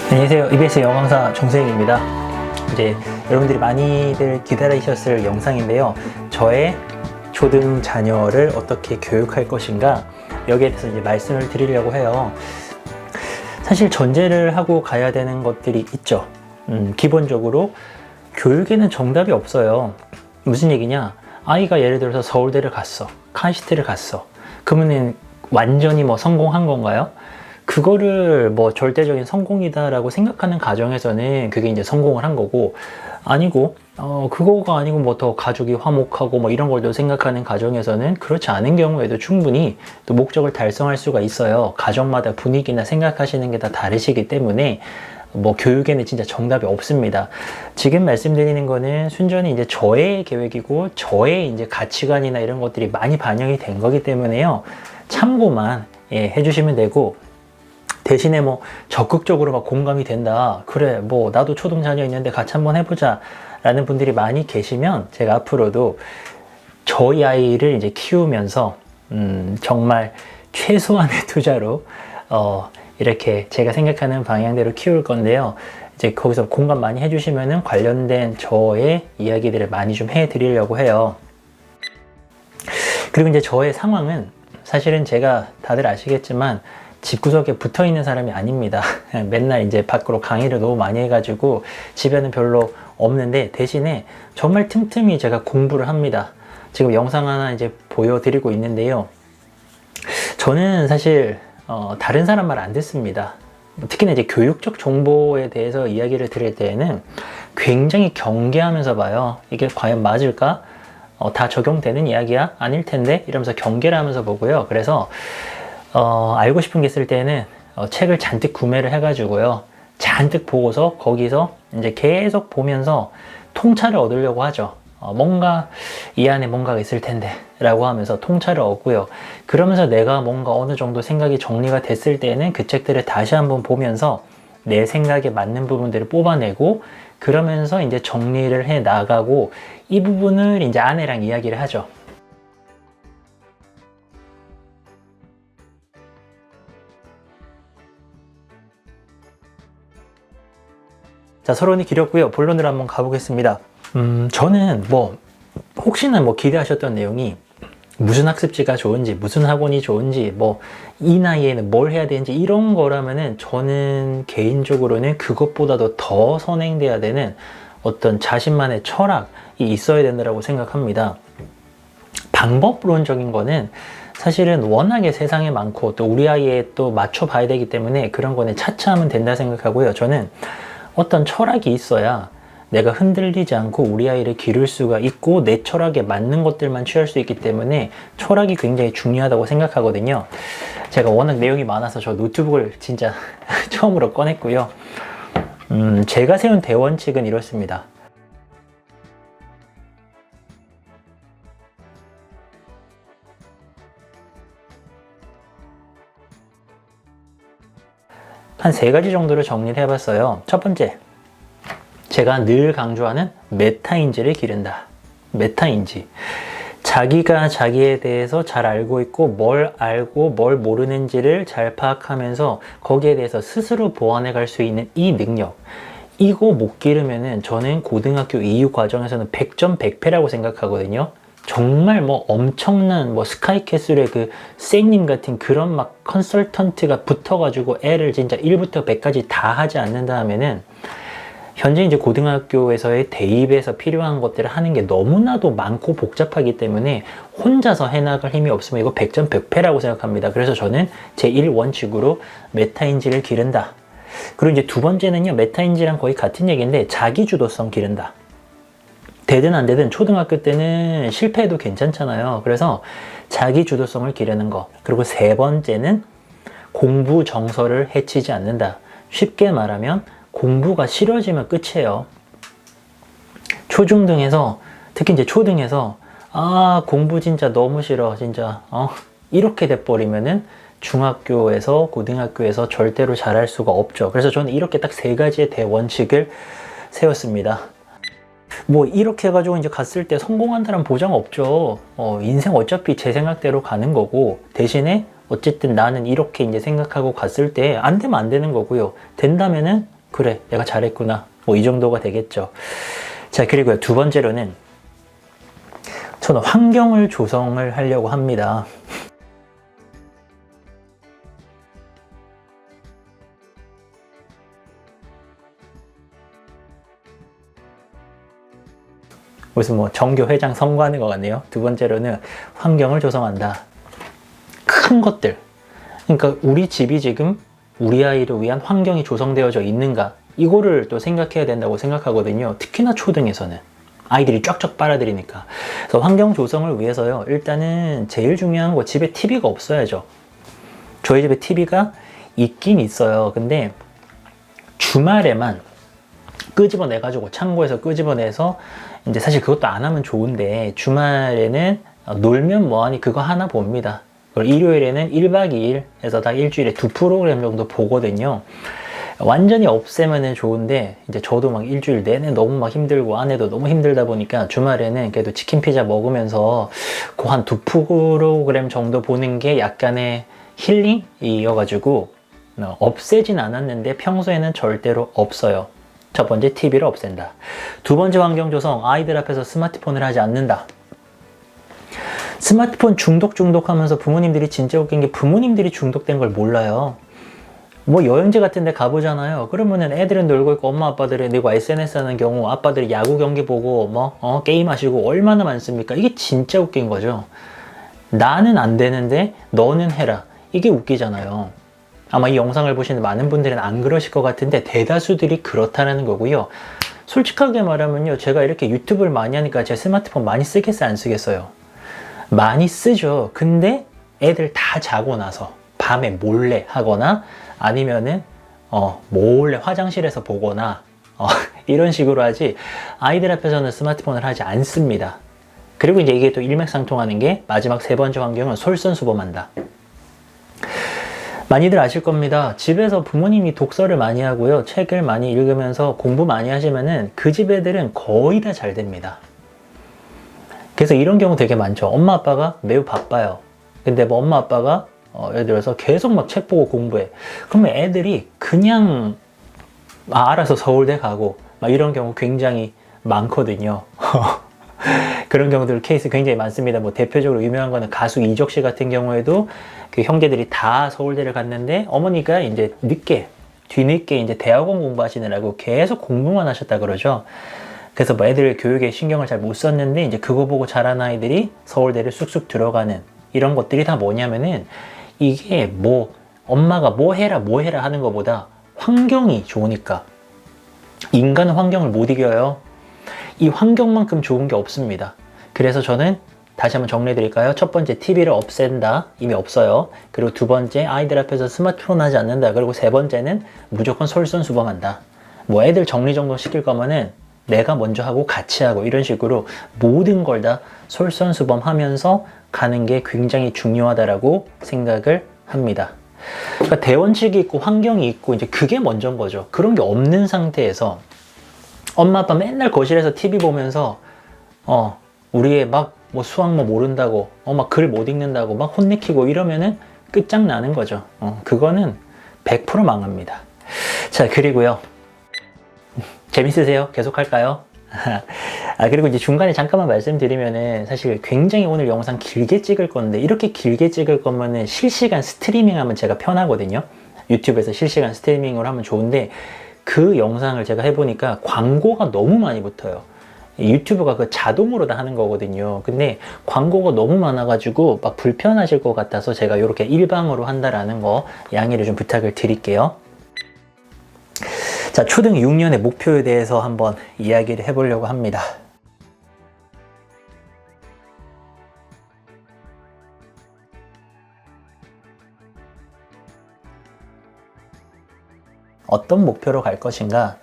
안녕하세요. EBS 영어 강사 정수영입니다. 이제 여러분들이 많이들 기다리셨을 영상인데요. 저의 초등 자녀를 어떻게 교육할 것인가, 여기에 대해서 이제 말씀을 드리려고 해요. 사실 전제를 하고 가야 되는 것들이 있죠. 기본적으로 교육에는 정답이 없어요. 무슨 얘기냐? 아이가 예를 들어서 서울대를 갔어, 카이스트를 갔어. 그러면 완전히 성공한 건가요? 그거를 절대적인 성공이다라고 생각하는 가정에서는 그게 이제 성공을 한 거고, 아니고 그거가 아니고 더 가족이 화목하고 이런 걸 또 생각하는 가정에서는 그렇지 않은 경우에도 충분히 또 목적을 달성할 수가 있어요. 가정마다 분위기나 생각하시는 게 다 다르시기 때문에 교육에는 진짜 정답이 없습니다. 지금 말씀드리는 거는 순전히 이제 저의 계획이고 저의 이제 가치관이나 이런 것들이 많이 반영이 된 거기 때문에요. 참고만 해주시면 되고, 대신에 적극적으로 공감이 된다, 그래 나도 초등 자녀 있는데 같이 한번 해보자 라는 분들이 많이 계시면, 제가 앞으로도 저희 아이를 이제 키우면서 정말 최소한의 투자로 이렇게 제가 생각하는 방향대로 키울 건데요. 이제 거기서 공감 많이 해주시면은 관련된 저의 이야기들을 많이 좀 해드리려고 해요. 그리고 이제 저의 상황은 사실은 제가 다들 아시겠지만 집구석에 붙어 있는 사람이 아닙니다. 맨날 이제 밖으로 강의를 너무 많이 해가지고 집에는 별로 없는데, 대신에 정말 틈틈이 제가 공부를 합니다. 지금 영상 하나 이제 보여드리고 있는데요. 저는 사실 다른 사람 말 안 듣습니다. 특히나 이제 교육적 정보에 대해서 이야기를 드릴 때에는 굉장히 경계하면서 봐요. 이게 과연 맞을까? 다 적용되는 이야기야? 아닐 텐데? 이러면서 경계를 하면서 보고요. 그래서 알고 싶은 게 있을 때는 책을 잔뜩 구매를 해가지고요. 잔뜩 보고서 거기서 이제 계속 보면서 통찰을 얻으려고 하죠. 뭔가 이 안에 뭔가가 있을 텐데 라고 하면서 통찰을 얻고요. 그러면서 내가 뭔가 어느 정도 생각이 정리가 됐을 때는 그 책들을 다시 한번 보면서 내 생각에 맞는 부분들을 뽑아내고, 그러면서 이제 정리를 해 나가고, 이 부분을 이제 아내랑 이야기를 하죠. 자, 서론이 길었고요. 본론으로 한번 가보겠습니다. 저는 혹시나 기대하셨던 내용이 무슨 학습지가 좋은지, 무슨 학원이 좋은지, 이 나이에는 뭘 해야 되는지 이런 거라면은, 저는 개인적으로는 그것보다도 더 선행돼야 되는 어떤 자신만의 철학이 있어야 된다고 생각합니다. 방법론적인 거는 사실은 워낙에 세상에 많고 또 우리 아이에 또 맞춰봐야 되기 때문에 그런 거는 차차 하면 된다 생각하고요. 저는 어떤 철학이 있어야 내가 흔들리지 않고 우리 아이를 기를 수가 있고, 내 철학에 맞는 것들만 취할 수 있기 때문에 철학이 굉장히 중요하다고 생각하거든요. 제가 워낙 내용이 많아서 저 노트북을 진짜 처음으로 꺼냈고요. 제가 세운 대원칙은 이렇습니다. 한 3가지 정도를 정리를 해봤어요. 첫 번째, 제가 늘 강조하는 메타인지를 기른다. 메타인지. 자기가 자기에 대해서 잘 알고 있고, 뭘 알고 뭘 모르는지를 잘 파악하면서 거기에 대해서 스스로 보완해 갈 수 있는 이 능력, 이거 못 기르면은 저는 고등학교 이후 과정에서는 100점 100패라고 생각하거든요. 정말 엄청난 스카이캐슬의 그 쌤님 같은 그런 컨설턴트가 붙어가지고 애를 진짜 1부터 100까지 다 하지 않는다 하면은, 현재 이제 고등학교에서의 대입에서 필요한 것들을 하는 게 너무나도 많고 복잡하기 때문에 혼자서 해나갈 힘이 없으면 이거 100점 100패라고 생각합니다. 그래서 저는 제 1원칙으로 메타인지를 기른다. 그리고 이제 두 번째는요, 메타인지랑 거의 같은 얘기인데 자기주도성 기른다. 되든 안 되든 초등학교 때는 실패해도 괜찮잖아요. 그래서 자기 주도성을 기르는 거. 그리고 3번째는 공부 정서를 해치지 않는다. 쉽게 말하면 공부가 싫어지면 끝이에요. 초중등에서, 특히 이제 초등에서 공부 진짜 너무 싫어 진짜 이렇게 돼버리면은 중학교에서 고등학교에서 절대로 잘할 수가 없죠. 그래서 저는 이렇게 딱 3가지의 대원칙을 세웠습니다. 이렇게 해가지고 이제 갔을 때 성공한다는 보장 없죠. 인생 어차피 제 생각대로 가는 거고, 대신에 어쨌든 나는 이렇게 이제 생각하고 갔을 때 안 되면 안 되는 거고요. 된다면은 그래, 내가 잘했구나. 뭐 이 정도가 되겠죠. 자, 그리고요. 두 번째로는 저는 환경을 조성을 하려고 합니다. 무슨 뭐 정교 회장 선거하는 것 같네요. 두 번째로는 환경을 조성한다. 큰 것들. 그러니까 우리 집이 지금 우리 아이를 위한 환경이 조성되어져 있는가? 이거를 또 생각해야 된다고 생각하거든요. 특히나 초등에서는. 아이들이 쫙쫙 빨아들이니까. 그래서 환경 조성을 위해서요. 일단은 제일 중요한 거 집에 TV가 없어야죠. 저희 집에 TV가 있긴 있어요. 근데 주말에만 끄집어내가지고 창고에서 끄집어내서 이제 사실 그것도 안 하면 좋은데 주말에는 놀면 뭐하니 그거 하나 봅니다. 그리고 일요일에는 1박 2일 해서 다 일주일에 2프로그램 정도 보거든요. 완전히 없애면 좋은데 이제 저도 막 일주일 내내 너무 막 힘들고 아내도 너무 힘들다 보니까 주말에는 그래도 치킨 피자 먹으면서 그 한 2프로그램 정도 보는 게 약간의 힐링이어가지고 없애진 않았는데 평소에는 절대로 없어요. 첫 번째, TV를 없앤다. 두 번째 환경 조성, 아이들 앞에서 스마트폰을 하지 않는다. 스마트폰 중독하면서 부모님들이 진짜 웃긴 게 부모님들이 중독된 걸 몰라요. 뭐 여행지 같은 데 가보잖아요. 그러면은 애들은 놀고 있고 엄마 아빠들은 그리고 SNS 하는 경우 아빠들이 야구 경기 보고 뭐 게임하시고 얼마나 많습니까? 이게 진짜 웃긴 거죠. 나는 안 되는데 너는 해라. 이게 웃기잖아요. 아마 이 영상을 보시는 많은 분들은 안 그러실 것 같은데 대다수들이 그렇다는 거고요. 솔직하게 말하면요. 제가 이렇게 유튜브를 많이 하니까 제 스마트폰 많이 쓰겠어요? 안 쓰겠어요? 많이 쓰죠. 근데 애들 다 자고 나서 밤에 몰래 하거나 아니면은 몰래 화장실에서 보거나 이런 식으로 하지 아이들 앞에서는 스마트폰을 하지 않습니다. 그리고 이제 이게 또 일맥상통하는 게 마지막 세 번째 환경은 솔선수범한다. 많이들 아실 겁니다. 집에서 부모님이 독서를 많이 하고요. 책을 많이 읽으면서 공부 많이 하시면은 그 집 애들은 거의 다 잘 됩니다. 그래서 이런 경우 되게 많죠. 엄마 아빠가 매우 바빠요. 근데 뭐 엄마 아빠가 예를 들어서 계속 막 책 보고 공부해. 그러면 애들이 그냥 알아서 서울대 가고 막 이런 경우 굉장히 많거든요. 그런 경우들 케이스 굉장히 많습니다. 뭐 대표적으로 유명한 거는 가수 이적 씨 같은 경우에도 그 형제들이 다 서울대를 갔는데 어머니가 이제 뒤늦게 이제 대학원 공부하시느라고 계속 공부만 하셨다 그러죠. 그래서 뭐 애들 교육에 신경을 잘 못 썼는데 이제 그거 보고 자란 아이들이 서울대를 쑥쑥 들어가는 이런 것들이 다 뭐냐면은 이게 뭐 엄마가 뭐 해라 하는 것보다 환경이 좋으니까. 인간은 환경을 못 이겨요. 이 환경만큼 좋은 게 없습니다. 그래서 저는 다시 한번 정리해 드릴까요? 첫 번째, TV를 없앤다. 이미 없어요. 그리고 두 번째, 아이들 앞에서 스마트폰 하지 않는다. 그리고 세 번째는 무조건 솔선수범한다. 뭐 애들 정리정돈 시킬 거면은 내가 먼저 하고 같이 하고 이런 식으로 모든 걸 다 솔선수범하면서 가는 게 굉장히 중요하다라고 생각을 합니다. 그러니까 대원칙이 있고 환경이 있고 이제 그게 먼저인 거죠. 그런 게 없는 상태에서 엄마 아빠 맨날 거실에서 TV 보면서 우리 애 막 뭐 수학 뭐 모른다고 막 글 못 읽는다고 막 혼내키고 이러면은 끝장나는 거죠. 그거는 100% 망합니다. 자, 그리고요. 재밌으세요? 계속 할까요? 그리고 이제 중간에 잠깐만 말씀드리면은 사실 굉장히 오늘 영상 길게 찍을 건데 이렇게 길게 찍을 거면은 실시간 스트리밍 하면 제가 편하거든요. 유튜브에서 실시간 스트리밍을 하면 좋은데 그 영상을 제가 해보니까 광고가 너무 많이 붙어요. 유튜브가 그 자동으로 다 하는 거거든요. 근데 광고가 너무 많아가지고 막 불편하실 것 같아서 제가 이렇게 일방으로 한다라는 거 양해를 좀 부탁을 드릴게요. 자, 초등 6년의 목표에 대해서 한번 이야기를 해보려고 합니다. 어떤 목표로 갈 것인가?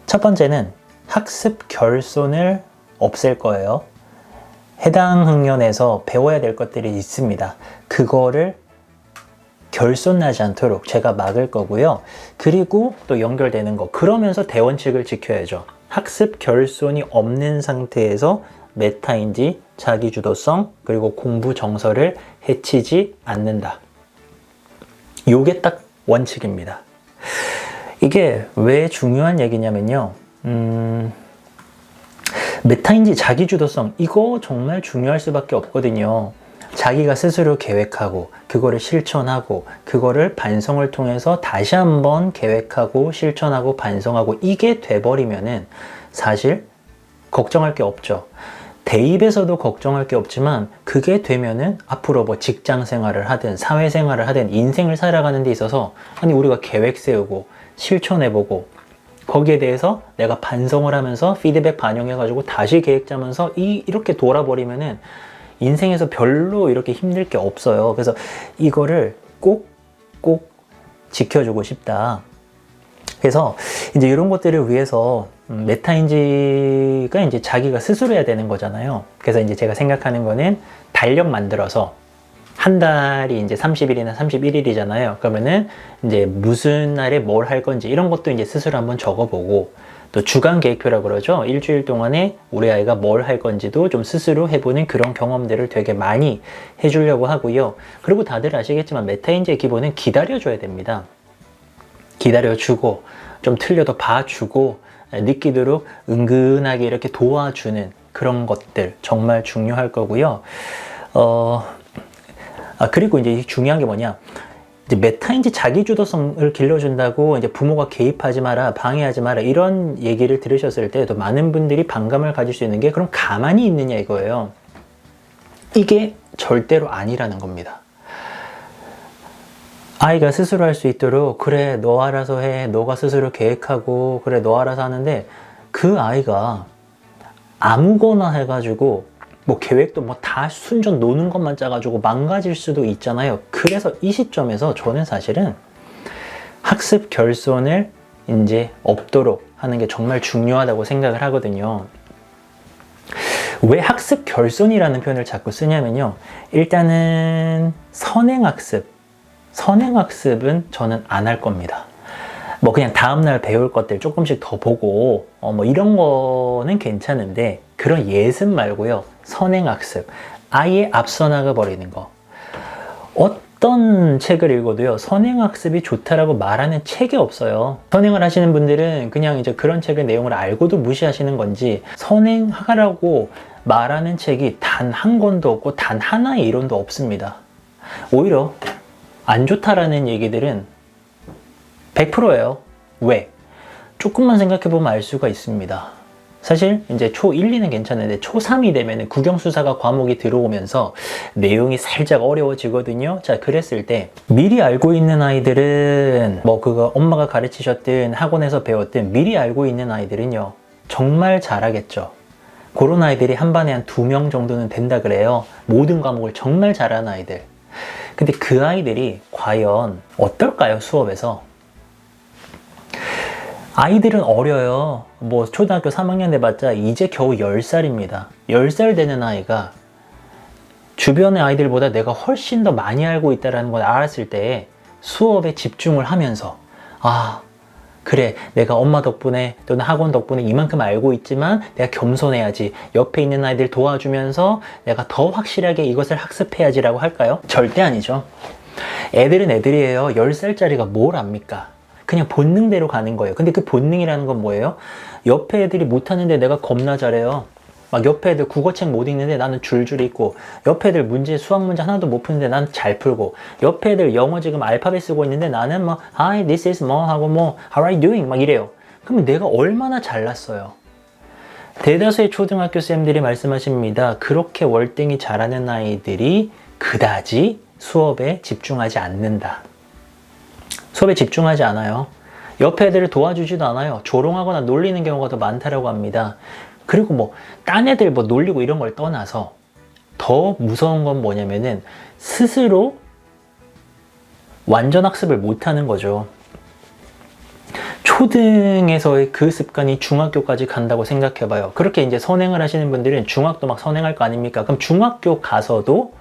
첫 번째는 학습 결손을 없앨 거예요. 해당 학년에서 배워야 될 것들이 있습니다. 그거를 결손나지 않도록 제가 막을 거고요. 그리고 또 연결되는 거. 그러면서 대원칙을 지켜야죠. 학습 결손이 없는 상태에서 메타인지, 자기주도성, 그리고 공부 정서를 해치지 않는다. 요게 딱 원칙입니다. 이게 왜 중요한 얘기냐면요. 메타인지 자기주도성, 이거 정말 중요할 수밖에 없거든요. 자기가 스스로 계획하고 그거를 실천하고 그거를 반성을 통해서 다시 한번 계획하고 실천하고 반성하고 이게 돼버리면은 사실 걱정할 게 없죠. 대입에서도 걱정할 게 없지만 그게 되면은 앞으로 뭐 직장 생활을 하든 사회생활을 하든 인생을 살아가는 데 있어서 아니 우리가 계획 세우고 실천해보고 거기에 대해서 내가 반성을 하면서 피드백 반영해가지고 다시 계획 짜면서 이렇게 돌아버리면은 인생에서 별로 이렇게 힘들 게 없어요. 그래서 이거를 꼭 지켜주고 싶다. 그래서 이제 이런 것들을 위해서 메타인지가 이제 자기가 스스로 해야 되는 거잖아요. 그래서 이제 제가 생각하는 거는 달력 만들어서 한 달이 이제 30일이나 31일이잖아요. 그러면은 이제 무슨 날에 뭘 할 건지 이런 것도 이제 스스로 한번 적어보고 또 주간 계획표라고 그러죠. 일주일 동안에 우리 아이가 뭘 할 건지도 좀 스스로 해보는 그런 경험들을 되게 많이 해주려고 하고요. 그리고 다들 아시겠지만 메타인지의 기본은 기다려줘야 됩니다. 기다려주고 좀 틀려도 봐주고 느끼도록 은근하게 이렇게 도와주는 그런 것들 정말 중요할 거고요. 그리고 이제 중요한 게 뭐냐. 이제 메타인지 자기주도성을 길러준다고 이제 부모가 개입하지 마라, 방해하지 마라 이런 얘기를 들으셨을 때도 많은 분들이 반감을 가질 수 있는 게 그럼 가만히 있느냐 이거예요. 이게 절대로 아니라는 겁니다. 아이가 스스로 할 수 있도록 그래 너 알아서 해, 너가 스스로 계획하고 그래 너 알아서 하는데 그 아이가 아무거나 해가지고 뭐 계획도 뭐 다 순전 노는 것만 짜가지고 망가질 수도 있잖아요. 그래서 이 시점에서 저는 사실은 학습 결손을 이제 없도록 하는 게 정말 중요하다고 생각을 하거든요. 왜 학습 결손이라는 표현을 자꾸 쓰냐면요. 일단은 선행학습은 저는 안 할 겁니다. 뭐 그냥 다음날 배울 것들 조금씩 더 보고 뭐 이런 거는 괜찮은데 그런 예습 말고요. 선행학습. 아예 앞서 나가 버리는 거. 어떤 책을 읽어도요. 선행학습이 좋다라고 말하는 책이 없어요. 선행을 하시는 분들은 그냥 이제 그런 책의 내용을 알고도 무시하시는 건지 선행하라고 말하는 책이 단 한 권도 없고 단 하나의 이론도 없습니다. 오히려 안 좋다라는 얘기들은 100%예요. 왜? 조금만 생각해보면 알 수가 있습니다. 사실 이제 초 1, 2는 괜찮은데 초 3이 되면 국영수사가 과목이 들어오면서 내용이 살짝 어려워지거든요. 자, 그랬을 때 미리 알고 있는 아이들은 뭐 그거 엄마가 가르치셨든 학원에서 배웠든 미리 알고 있는 아이들은요. 정말 잘하겠죠. 그런 아이들이 한 반에 한 2명 정도는 된다 그래요. 모든 과목을 정말 잘하는 아이들. 근데 그 아이들이 과연 어떨까요? 수업에서. 아이들은 어려요. 뭐 초등학교 3학년 돼봤자 이제 겨우 10살입니다. 10살 되는 아이가 주변의 아이들보다 내가 훨씬 더 많이 알고 있다는 걸 알았을 때 수업에 집중을 하면서 그래 내가 엄마 덕분에 또는 학원 덕분에 이만큼 알고 있지만 내가 겸손해야지. 옆에 있는 아이들 도와주면서 내가 더 확실하게 이것을 학습해야지 라고 할까요? 절대 아니죠. 애들은 애들이에요. 10살짜리가 뭘 압니까? 그냥 본능대로 가는 거예요. 근데 그 본능이라는 건 뭐예요? 옆에 애들이 못하는데 내가 겁나 잘해요. 막 옆에 애들 국어책 못 읽는데 나는 줄줄 읽고, 옆에 애들 수학 문제 하나도 못 푸는데 난 잘 풀고, 옆에 애들 영어 지금 알파벳 쓰고 있는데 나는 막 Hi, this is 뭐 하고 뭐 How are you doing? 막 이래요. 그러면 내가 얼마나 잘났어요. 대다수의 초등학교 쌤들이 말씀하십니다. 그렇게 월등히 잘하는 아이들이 그다지 수업에 집중하지 않는다. 수업에 집중하지 않아요. 옆에 애들을 도와주지도 않아요. 조롱하거나 놀리는 경우가 더 많다라고 합니다. 그리고 뭐 딴 애들 뭐 놀리고 이런 걸 떠나서 더 무서운 건 뭐냐면은 스스로 완전 학습을 못하는 거죠. 초등에서의 그 습관이 중학교까지 간다고 생각해봐요. 그렇게 이제 선행을 하시는 분들은 중학도 막 선행할 거 아닙니까? 그럼 중학교 가서도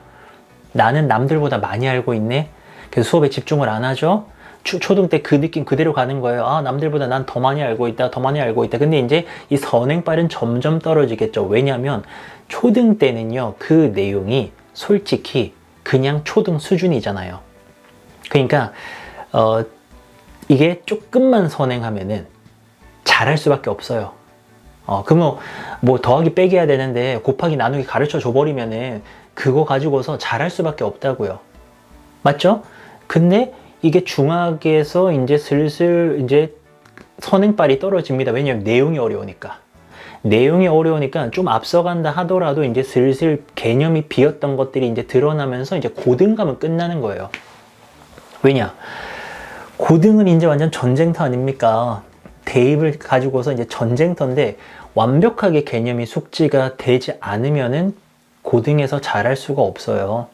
나는 남들보다 많이 알고 있네? 그래서 수업에 집중을 안 하죠? 초등 때 그 느낌 그대로 가는 거예요. 남들보다 난 더 많이 알고 있다, 더 많이 알고 있다. 근데 이제 이 선행빨은 점점 떨어지겠죠. 왜냐하면 초등 때는요, 그 내용이 솔직히 그냥 초등 수준이잖아요. 그러니까, 이게 조금만 선행하면은 잘할 수밖에 없어요. 그러면 뭐 더하기 빼기 해야 되는데 곱하기 나누기 가르쳐 줘버리면은 그거 가지고서 잘할 수밖에 없다고요. 맞죠? 근데 이게 중학에서 이제 슬슬 이제 선행발이 떨어집니다. 왜냐면 내용이 어려우니까. 내용이 어려우니까 좀 앞서간다 하더라도 이제 슬슬 개념이 비었던 것들이 이제 드러나면서 이제 고등 가면 끝나는 거예요. 왜냐? 고등은 이제 완전 전쟁터 아닙니까? 대입을 가지고서 이제 전쟁터인데 완벽하게 개념이 숙지가 되지 않으면은 고등에서 잘할 수가 없어요.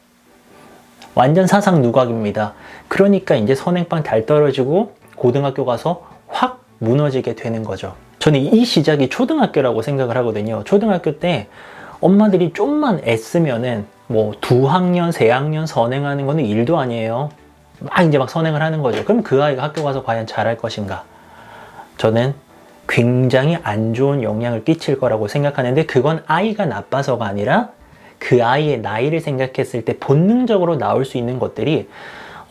완전 사상 누각입니다. 그러니까 이제 선행빵 달 떨어지고 고등학교 가서 확 무너지게 되는 거죠. 저는 이 시작이 초등학교라고 생각을 하거든요. 초등학교 때 엄마들이 좀만 애쓰면은 뭐 2학년, 3학년 선행하는 거는 일도 아니에요. 막 선행을 하는 거죠. 그럼 그 아이가 학교 가서 과연 잘할 것인가? 저는 굉장히 안 좋은 영향을 끼칠 거라고 생각하는데 그건 아이가 나빠서가 아니라 그 아이의 나이를 생각했을 때 본능적으로 나올 수 있는 것들이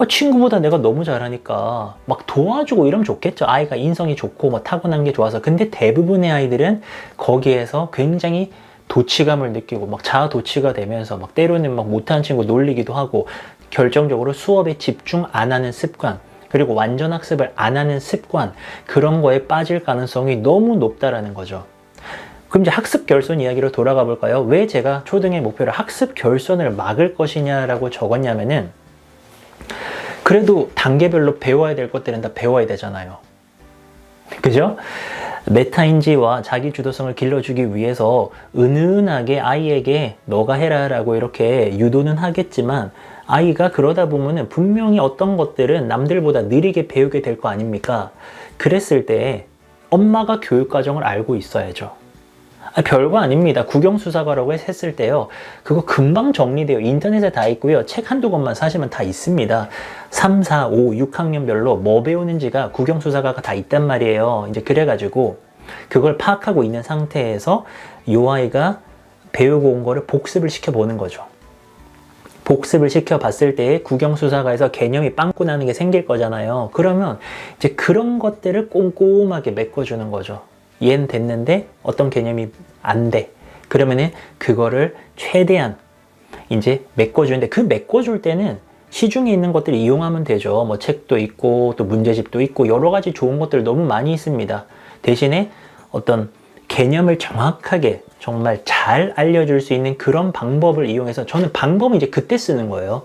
친구보다 내가 너무 잘하니까 막 도와주고 이러면 좋겠죠. 아이가 인성이 좋고 뭐 타고난 게 좋아서. 근데 대부분의 아이들은 거기에서 굉장히 도취감을 느끼고 막 자아 도취가 되면서 막 때로는 막 못하는 친구 놀리기도 하고 결정적으로 수업에 집중 안 하는 습관 그리고 완전 학습을 안 하는 습관 그런 거에 빠질 가능성이 너무 높다라는 거죠. 그럼 이제 학습 결손 이야기로 돌아가 볼까요? 왜 제가 초등의 목표를 학습 결손을 막을 것이냐라고 적었냐면은 그래도 단계별로 배워야 될 것들은 다 배워야 되잖아요. 그죠? 메타인지와 자기 주도성을 길러주기 위해서 은은하게 아이에게 너가 해라 라고 이렇게 유도는 하겠지만 아이가 그러다 보면은 분명히 어떤 것들은 남들보다 느리게 배우게 될 거 아닙니까? 그랬을 때 엄마가 교육과정을 알고 있어야죠. 별거 아닙니다. 국영수사과라고 했을 때요. 그거 금방 정리돼요. 인터넷에 다 있고요. 책 한두 권만 사시면 다 있습니다. 3, 4, 5, 6학년별로 뭐 배우는지가 국영수사과가 다 있단 말이에요. 이제 그래가지고 그걸 파악하고 있는 상태에서 이 아이가 배우고 온 거를 복습을 시켜보는 거죠. 복습을 시켜봤을 때 국영수사과에서 개념이 빵꾸 나는 게 생길 거잖아요. 그러면 이제 그런 것들을 꼼꼼하게 메꿔주는 거죠. 얘는 됐는데 어떤 개념이 안 돼. 그러면은 그거를 최대한 이제 메꿔주는데 그 메꿔줄 때는 시중에 있는 것들을 이용하면 되죠. 뭐 책도 있고 또 문제집도 있고 여러 가지 좋은 것들 너무 많이 있습니다. 대신에 어떤 개념을 정확하게 정말 잘 알려줄 수 있는 그런 방법을 이용해서 저는 방법은 이제 그때 쓰는 거예요.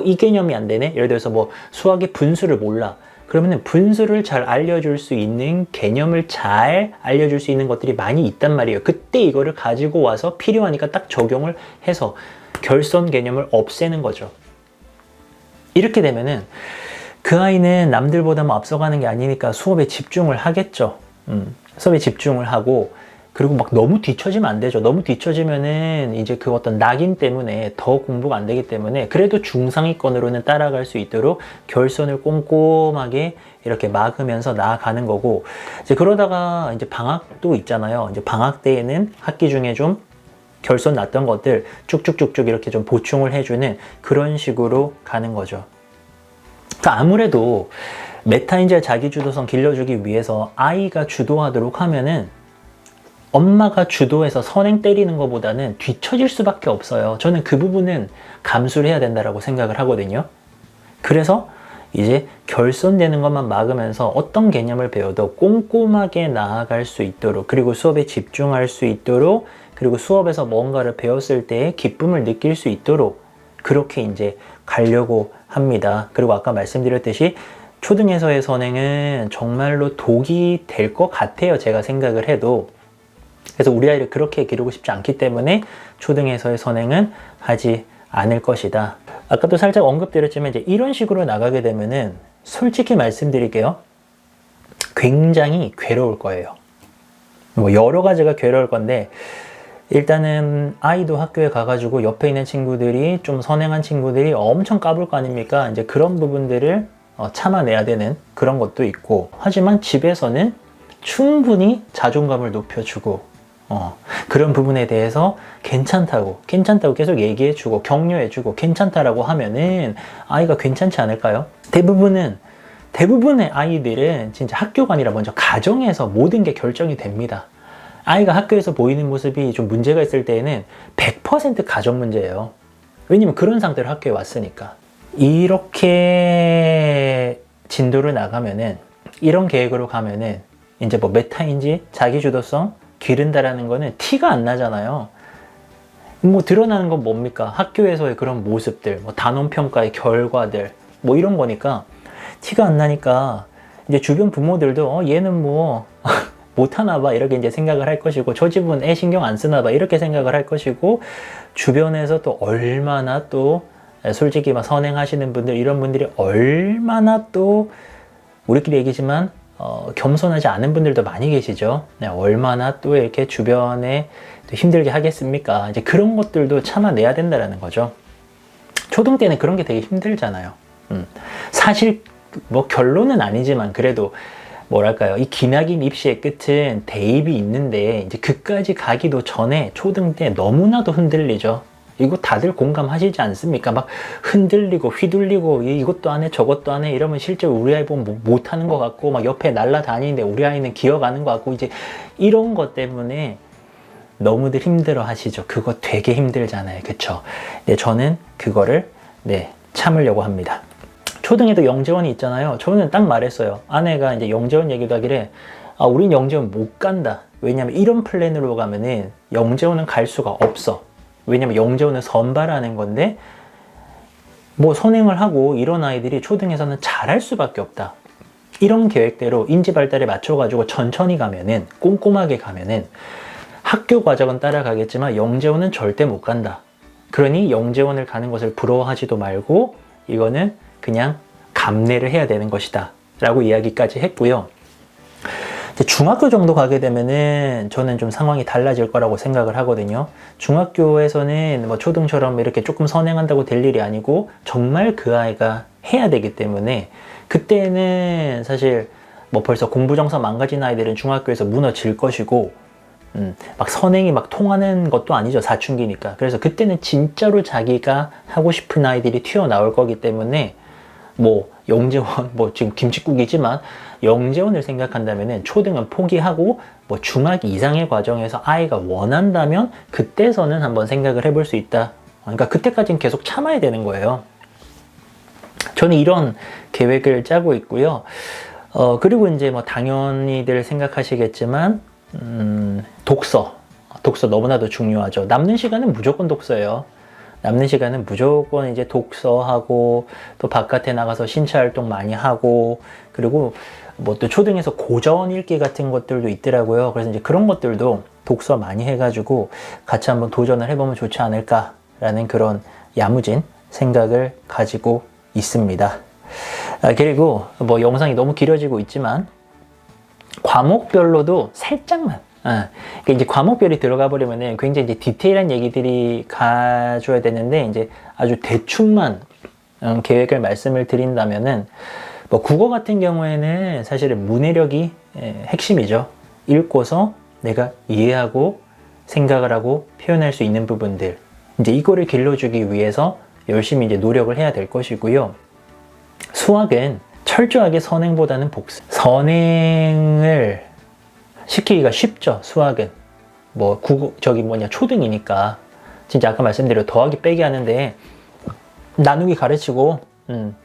이 개념이 안 되네? 예를 들어서 뭐 수학의 분수를 몰라. 그러면은 분수를 잘 알려줄 수 있는 개념을 잘 알려줄 수 있는 것들이 많이 있단 말이에요. 그때 이거를 가지고 와서 필요하니까 딱 적용을 해서 결손 개념을 없애는 거죠. 이렇게 되면은 그 아이는 남들보다 뭐 앞서가는 게 아니니까 수업에 집중을 하겠죠. 수업에 집중을 하고 그리고 막 너무 뒤처지면 안 되죠. 너무 뒤처지면은 이제 그 어떤 낙인 때문에 더 공부가 안 되기 때문에 그래도 중상위권으로는 따라갈 수 있도록 결손을 꼼꼼하게 이렇게 막으면서 나아가는 거고 이제 그러다가 이제 방학도 있잖아요. 이제 방학 때에는 학기 중에 좀 결손 났던 것들 쭉쭉쭉쭉 이렇게 좀 보충을 해주는 그런 식으로 가는 거죠. 그러니까 아무래도 메타인지와 자기주도성 길러주기 위해서 아이가 주도하도록 하면은 엄마가 주도해서 선행 때리는 것보다는 뒤처질 수밖에 없어요. 저는 그 부분은 감수를 해야 된다고 생각을 하거든요. 그래서 이제 결손되는 것만 막으면서 어떤 개념을 배워도 꼼꼼하게 나아갈 수 있도록 그리고 수업에 집중할 수 있도록 그리고 수업에서 뭔가를 배웠을 때 기쁨을 느낄 수 있도록 그렇게 이제 가려고 합니다. 그리고 아까 말씀드렸듯이 초등에서의 선행은 정말로 독이 될 것 같아요. 제가 생각을 해도. 그래서 우리 아이를 그렇게 기르고 싶지 않기 때문에 초등에서의 선행은 하지 않을 것이다. 아까도 살짝 언급드렸지만 이제 이런 식으로 나가게 되면은 솔직히 말씀드릴게요. 굉장히 괴로울 거예요. 뭐 여러 가지가 괴로울 건데 일단은 아이도 학교에 가가지고 옆에 있는 친구들이 좀 선행한 친구들이 엄청 까불 거 아닙니까? 이제 그런 부분들을 참아내야 되는 그런 것도 있고 하지만 집에서는 충분히 자존감을 높여주고 그런 부분에 대해서 괜찮다고 계속 얘기해주고 격려해주고 괜찮다라고 하면은 아이가 괜찮지 않을까요? 대부분은 대부분의 아이들은 진짜 학교가 아니라 먼저 가정에서 모든 게 결정이 됩니다. 아이가 학교에서 보이는 모습이 좀 문제가 있을 때에는 100% 가정 문제예요. 왜냐면 그런 상태로 학교에 왔으니까. 이렇게 진도를 나가면은, 이런 계획으로 가면은 이제 뭐 메타인지 자기주도성 기른다라는 거는 티가 안 나잖아요. 뭐 드러나는 건 뭡니까? 학교에서의 그런 모습들, 뭐 단원평가의 결과들, 뭐 이런 거니까 티가 안 나니까 이제 주변 부모들도 얘는 뭐 못하나 봐 이렇게 이제 생각을 할 것이고, 저 집은 애 신경 안 쓰나 봐 이렇게 생각을 할 것이고, 주변에서 또 얼마나 또 솔직히 막 선행하시는 분들, 이런 분들이 얼마나 또 우리끼리 얘기지만 겸손하지 않은 분들도 많이 계시죠. 얼마나 또 이렇게 주변에 또 힘들게 하겠습니까? 이제 그런 것들도 참아내야 된다는 거죠. 초등 때는 그런 게 되게 힘들잖아요. 사실 뭐 결론은 아니지만 그래도 뭐랄까요, 이 기나긴 입시의 끝은 대입이 있는데 이제 그까지 가기도 전에 초등 때 너무나도 흔들리죠. 이거 다들 공감하시지 않습니까? 막 흔들리고 휘둘리고 이것도 안 해 저것도 안 해 이러면 실제 우리 아이 보면 못하는 것 같고, 막 옆에 날라다니는데 우리 아이는 기어가는 것 같고, 이제 이런 것 때문에 너무들 힘들어 하시죠. 그거 되게 힘들잖아요. 그쵸? 네, 저는 그거를 참으려고 합니다. 초등에도 영재원이 있잖아요. 저는 딱 말했어요. 아내가 이제 영재원 얘기도 하길래, 우린 영재원 못 간다. 왜냐면 이런 플랜으로 가면은 영재원은 갈 수가 없어. 왜냐면 영재원은 선발하는 건데, 뭐 선행을 하고 이런 아이들이 초등에서는 잘할 수밖에 없다. 이런 계획대로 인지 발달에 맞춰가지고 천천히 가면은, 꼼꼼하게 가면은 학교 과정은 따라가겠지만 영재원은 절대 못 간다. 그러니 영재원을 가는 것을 부러워하지도 말고 이거는 그냥 감내를 해야 되는 것이다 라고 이야기까지 했고요. 중학교 정도 가게 되면은 저는 좀 상황이 달라질 거라고 생각을 하거든요. 중학교에서는 뭐 초등처럼 이렇게 조금 선행한다고 될 일이 아니고 정말 그 아이가 해야 되기 때문에, 그때는 사실 뭐 벌써 공부 정서 망가진 아이들은 중학교에서 무너질 것이고, 막 선행이 막 통하는 것도 아니죠. 사춘기니까. 그래서 그때는 진짜로 자기가 하고 싶은 아이들이 튀어나올 거기 때문에, 뭐 영재원, 뭐 지금 김칫국이지만 영재원을 생각한다면은 초등은 포기하고 뭐 중학 이상의 과정에서 아이가 원한다면 그때서는 한번 생각을 해볼 수 있다. 그러니까 그때까지는 계속 참아야 되는 거예요. 저는 이런 계획을 짜고 있고요. 그리고 이제 뭐 당연히들 생각하시겠지만 독서 너무나도 중요하죠. 남는 시간은 무조건 독서예요. 남는 시간은 무조건 이제 독서하고, 또 바깥에 나가서 신체 활동 많이 하고, 그리고 뭐 또 초등에서 고전 읽기 같은 것들도 있더라고요. 그래서 이제 그런 것들도 독서 많이 해가지고 같이 한번 도전을 해보면 좋지 않을까라는 그런 야무진 생각을 가지고 있습니다. 그리고 뭐 영상이 너무 길어지고 있지만 과목별로도 살짝만, 그러니까 이제 과목별이 들어가 버리면은 굉장히 이제 디테일한 얘기들이 가져야 되는데, 이제 아주 대충만 계획을 말씀을 드린다면은, 뭐 국어 같은 경우에는 사실은 문해력이 핵심이죠. 읽고서 내가 이해하고 생각을 하고 표현할 수 있는 부분들, 이제 이거를 길러주기 위해서 열심히 이제 노력을 해야 될 것이고요. 수학은 철저하게 선행보다는 복습. 선행을 시키기가 쉽죠. 수학은 뭐 초등이니까 진짜 아까 말씀드린 더하기 빼기 하는데 나누기 가르치고,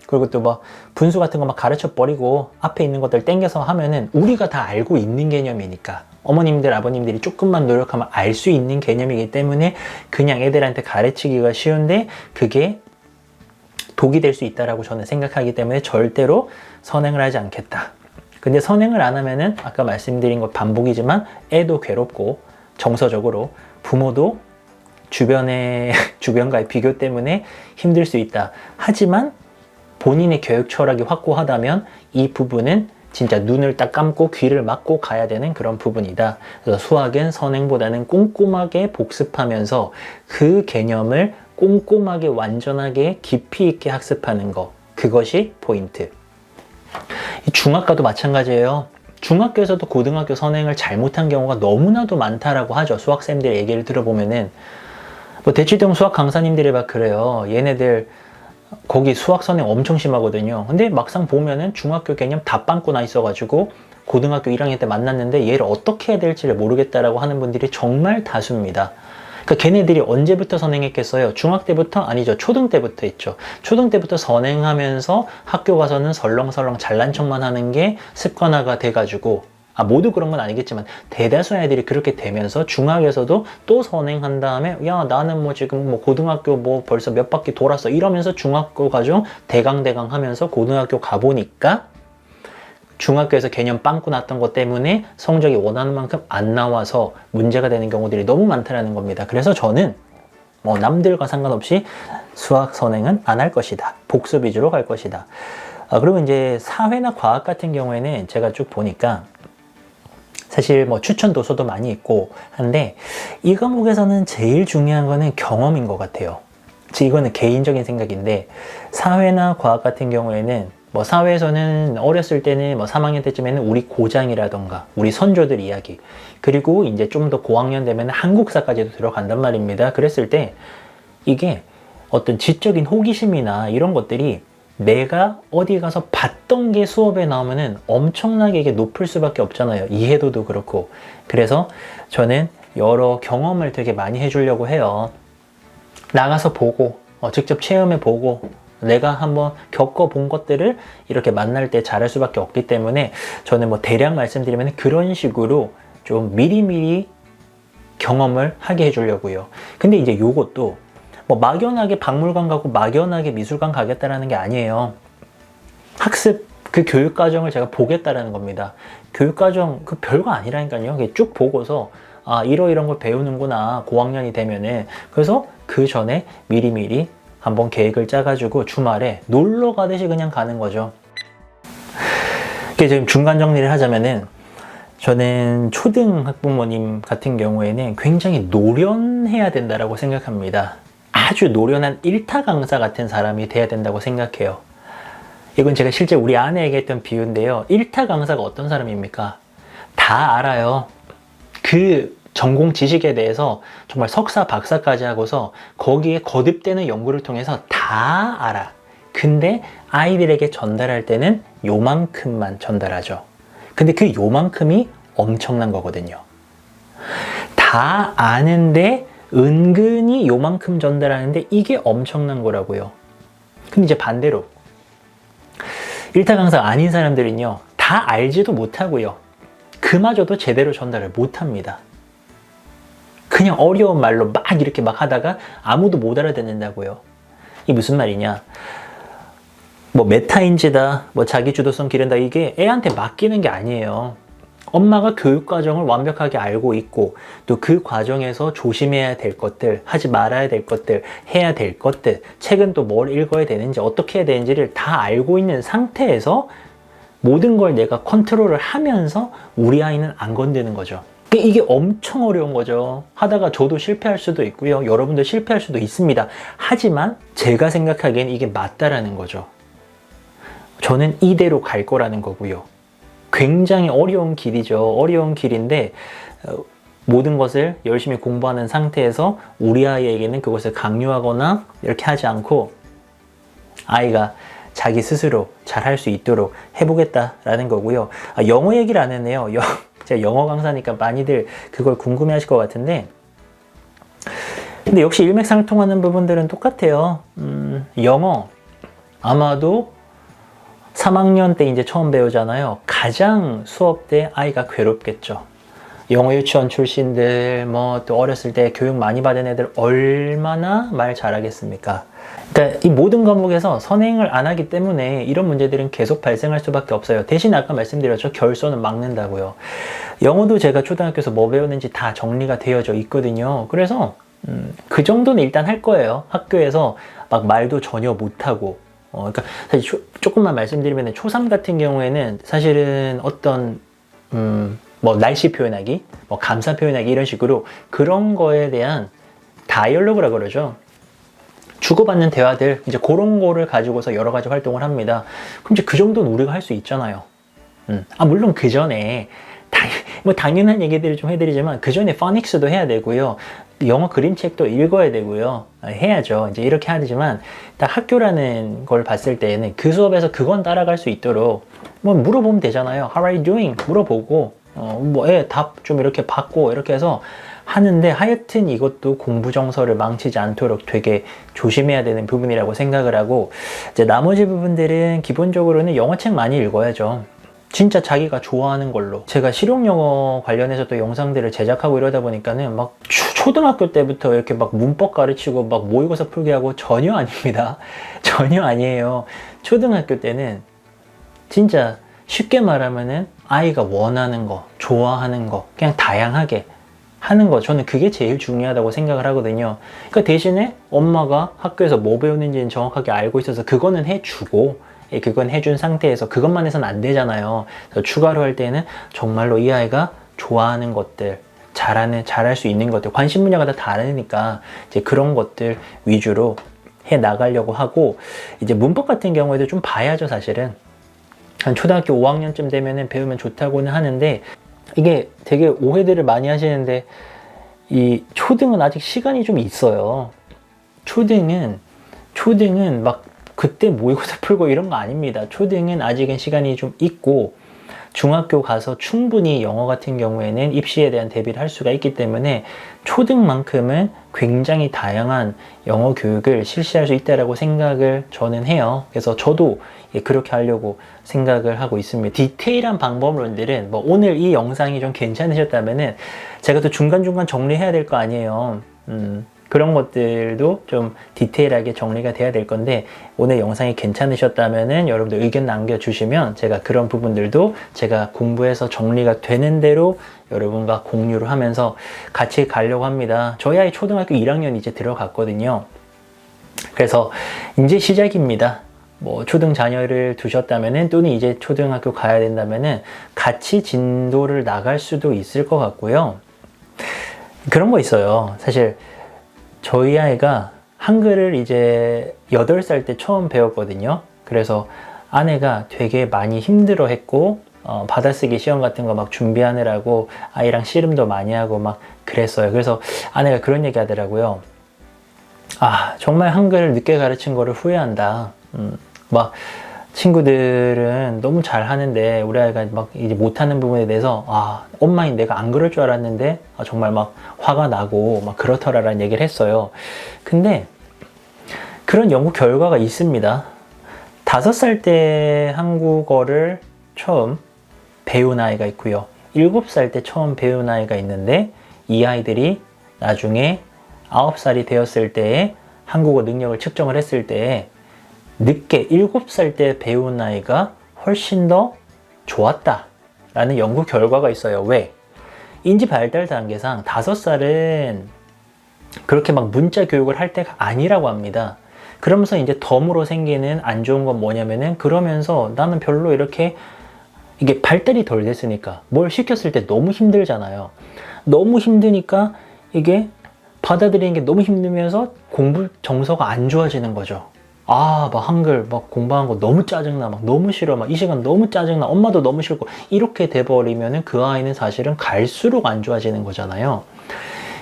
그리고 또 뭐 분수 같은 거 막 가르쳐 버리고 앞에 있는 것들 땡겨서 하면은 우리가 다 알고 있는 개념이니까, 어머님들 아버님들이 조금만 노력하면 알 수 있는 개념이기 때문에 그냥 애들한테 가르치기가 쉬운데 그게 독이 될 수 있다라고 저는 생각하기 때문에 절대로 선행을 하지 않겠다. 근데 선행을 안 하면은 아까 말씀드린 것 반복이지만 애도 괴롭고, 정서적으로 부모도 주변과의 비교 때문에 힘들 수 있다. 하지만 본인의 교육 철학이 확고하다면 이 부분은 진짜 눈을 딱 감고 귀를 막고 가야 되는 그런 부분이다. 그래서 수학은 선행보다는 꼼꼼하게 복습하면서 그 개념을 꼼꼼하게 완전하게 깊이 있게 학습하는 거, 그것이 포인트. 중학과도 마찬가지예요. 중학교에서도 고등학교 선행을 잘못한 경우가 너무나도 많다라고 하죠. 수학쌤들 얘기를 들어보면은 뭐 대치동 수학 강사님들이 막 그래요. 얘네들 거기 수학 선행 엄청 심하거든요. 근데 막상 보면은 중학교 개념 다 빵꾸 나 있어가지고 고등학교 1학년 때 만났는데 얘를 어떻게 해야 될지를 모르겠다라고 하는 분들이 정말 다수입니다. 그러니까 걔네들이 언제부터 선행했겠어요? 중학 때부터? 아니죠. 초등 때부터 했죠. 초등 때부터 선행하면서 학교 가서는 설렁설렁 잘난 척만 하는 게 습관화가 돼가지고, 모두 그런 건 아니겠지만 대다수 아이들이 그렇게 되면서 중학에서도 또 선행한 다음에 야 나는 뭐 지금 뭐 고등학교 뭐 벌써 몇 바퀴 돌았어 이러면서 중학교 가죠. 대강대강 하면서 고등학교 가보니까 중학교에서 개념 빵꾸 났던 것 때문에 성적이 원하는 만큼 안 나와서 문제가 되는 경우들이 너무 많다는 겁니다. 그래서 저는 뭐 남들과 상관없이 수학 선행은 안 할 것이다. 복습 위주로 갈 것이다. 그리고 이제 사회나 과학 같은 경우에는 제가 쭉 보니까 사실 뭐 추천 도서도 많이 있고 한데 이 과목에서는 제일 중요한 거는 경험인 것 같아요. 이거는 개인적인 생각인데 사회나 과학 같은 경우에는 뭐 사회에서는 어렸을 때는 뭐 3학년 때쯤에는 우리 고장이라던가 우리 선조들 이야기 그리고 이제 좀 더 고학년 되면 한국사까지도 들어간단 말입니다. 그랬을 때 이게 어떤 지적인 호기심이나 이런 것들이 내가 어디 가서 봤던 게 수업에 나오면은 엄청나게 이게 높을 수밖에 없잖아요. 이해도도 그렇고. 그래서 저는 여러 경험을 되게 많이 해주려고 해요. 나가서 보고 직접 체험해 보고 내가 한번 겪어본 것들을 이렇게 만날 때 잘할 수밖에 없기 때문에 저는 뭐 대략 말씀드리면 그런 식으로 좀 미리미리 경험을 하게 해주려고요. 근데 이제 요것도 뭐 막연하게 박물관 가고 막연하게 미술관 가겠다라는 게 아니에요. 학습 그 교육 과정을 제가 보겠다라는 겁니다. 교육 과정 그 별거 아니라니까요. 쭉 보고서 이런 걸 배우는구나 고학년이 되면은. 그래서 그 전에 미리미리 한번 계획을 짜가지고 주말에 놀러 가듯이 그냥 가는 거죠. 지금 중간 정리를 하자면은 저는 초등 학부모님 같은 경우에는 굉장히 노련해야 된다라고 생각합니다. 아주 노련한 일타 강사 같은 사람이 돼야 된다고 생각해요. 이건 제가 실제 우리 아내에게 했던 비유인데요. 일타 강사가 어떤 사람입니까? 다 알아요. 그 전공 지식에 대해서 정말 석사, 박사까지 하고서 거기에 거듭되는 연구를 통해서 다 알아. 근데 아이들에게 전달할 때는 요만큼만 전달하죠. 근데 그 요만큼이 엄청난 거거든요. 다 아는데 은근히 요만큼 전달하는데 이게 엄청난 거라고요. 근데 이제 반대로 일타 강사 아닌 사람들은요, 다 알지도 못하고요. 그마저도 제대로 전달을 못합니다. 그냥 어려운 말로 막 이렇게 막 하다가 아무도 못 알아듣는다고요. 이게 무슨 말이냐? 뭐 메타인지다, 뭐 자기주도성 기른다, 이게 애한테 맡기는 게 아니에요. 엄마가 교육 과정을 완벽하게 알고 있고 또 그 과정에서 조심해야 될 것들, 하지 말아야 될 것들, 해야 될 것들, 책은 또 뭘 읽어야 되는지 어떻게 해야 되는지를 다 알고 있는 상태에서 모든 걸 내가 컨트롤을 하면서 우리 아이는 안 건드는 거죠. 이게 엄청 어려운 거죠. 하다가 저도 실패할 수도 있고요. 여러분도 실패할 수도 있습니다. 하지만 제가 생각하기엔 이게 맞다라는 거죠. 저는 이대로 갈 거라는 거고요. 굉장히 어려운 길이죠. 어려운 길인데 모든 것을 열심히 공부하는 상태에서 우리 아이에게는 그것을 강요하거나 이렇게 하지 않고 아이가 자기 스스로 잘할 수 있도록 해보겠다라는 거고요. 영어 얘기를 안 했네요. 제가 영어 강사니까 많이들 그걸 궁금해 하실 것 같은데 근데 역시 일맥상통하는 부분들은 똑같아요. 영어 아마도 3학년 때 이제 처음 배우잖아요. 가장 수업 때 아이가 괴롭겠죠. 영어 유치원 출신들, 뭐 또 어렸을 때 교육 많이 받은 애들 얼마나 말 잘하겠습니까? 그러니까 이 모든 과목에서 선행을 안 하기 때문에 이런 문제들은 계속 발생할 수밖에 없어요. 대신 아까 말씀드렸죠. 결손은 막는다고요. 영어도 제가 초등학교에서 뭐 배웠는지 다 정리가 되어져 있거든요. 그래서 그 정도는 일단 할 거예요. 학교에서 막 말도 전혀 못하고 그러니까 사실 조금만 말씀드리면 초3 같은 경우에는 사실은 어떤 뭐 날씨 표현하기, 뭐 감사 표현하기 이런 식으로 그런 거에 대한 다이얼로그라 그러죠. 주고받는 대화들 이제 그런 거를 가지고서 여러 가지 활동을 합니다. 그럼 이제 그 정도는 우리가 할 수 있잖아요. 물론 그 전에 뭐 당연한 얘기들을 좀 해드리지만 그 전에 포닉스도 해야 되고요. 영어 그림책도 읽어야 되고요. 해야죠. 이제 이렇게 하지만 딱 학교라는 걸 봤을 때에는 그 수업에서 그건 따라갈 수 있도록 뭐 물어보면 되잖아요. How are you doing? 물어보고 답 좀 이렇게 받고 이렇게 해서 하는데, 하여튼 이것도 공부 정서를 망치지 않도록 되게 조심해야 되는 부분이라고 생각을 하고, 이제 나머지 부분들은 기본적으로는 영어책 많이 읽어야죠. 진짜 자기가 좋아하는 걸로. 제가 실용영어 관련해서 또 영상들을 제작하고 이러다 보니까는 막 초등학교 때부터 이렇게 막 문법 가르치고 막 모의고사 풀게 하고 전혀 아닙니다. 전혀 아니에요. 초등학교 때는 진짜 쉽게 말하면은 아이가 원하는 거, 좋아하는 거, 그냥 다양하게 하는 거, 저는 그게 제일 중요하다고 생각을 하거든요. 그러니까 대신에 엄마가 학교에서 뭐 배우는지는 정확하게 알고 있어서 그거는 해주고, 그건 해준 상태에서 그것만 해서는 안 되잖아요. 그래서 추가로 할 때는 정말로 이 아이가 좋아하는 것들, 잘할 수 있는 것들, 관심 분야가 다 다르니까 이제 그런 것들 위주로 해 나가려고 하고, 이제 문법 같은 경우에도 좀 봐야죠, 사실은. 한 초등학교 5학년쯤 되면은 배우면 좋다고는 하는데, 이게 되게 오해들을 많이 하시는데, 이 초등은 아직 시간이 좀 있어요. 초등은 막 그때 모의고사 풀고 이런 거 아닙니다. 초등은 아직은 시간이 좀 있고, 중학교 가서 충분히 영어 같은 경우에는 입시에 대한 대비를 할 수가 있기 때문에 초등만큼은 굉장히 다양한 영어 교육을 실시할 수 있다고 생각을 저는 해요. 그래서 저도 그렇게 하려고 생각을 하고 있습니다. 디테일한 방법론들은 뭐 오늘 이 영상이 좀 괜찮으셨다면은 제가 또 중간중간 정리해야 될 거 아니에요. 그런 것들도 좀 디테일하게 정리가 돼야 될 건데, 오늘 영상이 괜찮으셨다면은 여러분들 의견 남겨주시면 제가 그런 부분들도 제가 공부해서 정리가 되는 대로 여러분과 공유를 하면서 같이 가려고 합니다. 저희 아이 초등학교 1학년 이제 들어갔거든요. 그래서 이제 시작입니다. 뭐 초등 자녀를 두셨다면은, 또는 이제 초등학교 가야 된다면은 같이 진도를 나갈 수도 있을 것 같고요. 그런 거 있어요. 사실 저희 아이가 한글을 이제 8살 때 처음 배웠거든요. 그래서 아내가 되게 많이 힘들어 했고, 받아쓰기 시험 같은 거 막 준비하느라고 아이랑 씨름도 많이 하고 막 그랬어요. 그래서 아내가 그런 얘기 하더라고요. 아, 정말 한글을 늦게 가르친 거를 후회한다. 막 친구들은 너무 잘하는데 우리 아이가 막 이제 못하는 부분에 대해서, 아, 엄마인 내가 안 그럴 줄 알았는데 정말 막 화가 나고 막 그렇더라라는 얘기를 했어요. 근데 그런 연구 결과가 있습니다. 5살 때 한국어를 처음 배운 아이가 있고요. 7살 때 처음 배운 아이가 있는데, 이 아이들이 나중에 9살이 되었을 때에 한국어 능력을 측정을 했을 때에 늦게 7살 때 배운 아이가 훨씬 더 좋았다라는 연구 결과가 있어요. 왜? 인지 발달 단계상 5살은 그렇게 막 문자 교육을 할 때가 아니라고 합니다. 그러면서 이제 덤으로 생기는 안 좋은 건 뭐냐면은, 그러면서 나는 별로 이렇게 이게 발달이 덜 됐으니까 뭘 시켰을 때 너무 힘들잖아요. 너무 힘드니까 이게 받아들이는 게 너무 힘들면서 공부 정서가 안 좋아지는 거죠. 아, 막 한글 막 공부한 거 너무 짜증나, 막 너무 싫어, 막 이 시간 너무 짜증나, 엄마도 너무 싫고, 이렇게 돼버리면은 그 아이는 사실은 갈수록 안 좋아지는 거잖아요.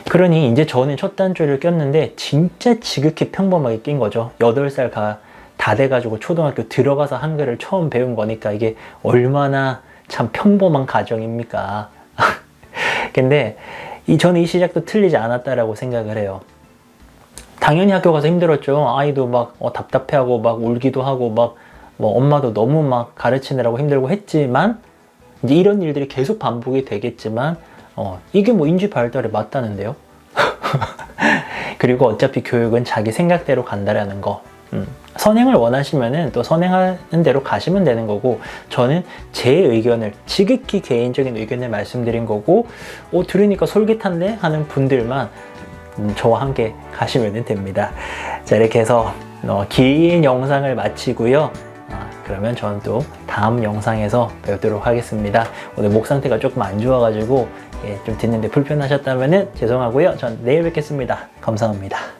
그러니 이제 저는 첫 단추를 꼈는데 진짜 지극히 평범하게 낀 거죠. 8살 다 돼가지고 초등학교 들어가서 한글을 처음 배운 거니까 이게 얼마나 참 평범한 가정입니까? 근데 저는 이 시작도 틀리지 않았다라고 생각을 해요. 당연히 학교 가서 힘들었죠. 아이도 막 답답해하고 막 울기도 하고 막 뭐 엄마도 너무 막 가르치느라고 힘들고 했지만, 이제 이런 일들이 계속 반복이 되겠지만 이게 뭐 인지 발달에 맞다는데요. 그리고 어차피 교육은 자기 생각대로 간다라는 거. 선행을 원하시면은 또 선행하는 대로 가시면 되는 거고, 저는 제 의견을, 지극히 개인적인 의견을 말씀드린 거고, 들으니까 솔깃한데 하는 분들만 저와 함께 가시면 됩니다. 자, 이렇게 해서 긴 영상을 마치고요. 그러면 저는 또 다음 영상에서 뵙도록 하겠습니다. 오늘 목 상태가 조금 안 좋아가지고 좀 듣는데 불편하셨다면 죄송하고요. 전 내일 뵙겠습니다. 감사합니다.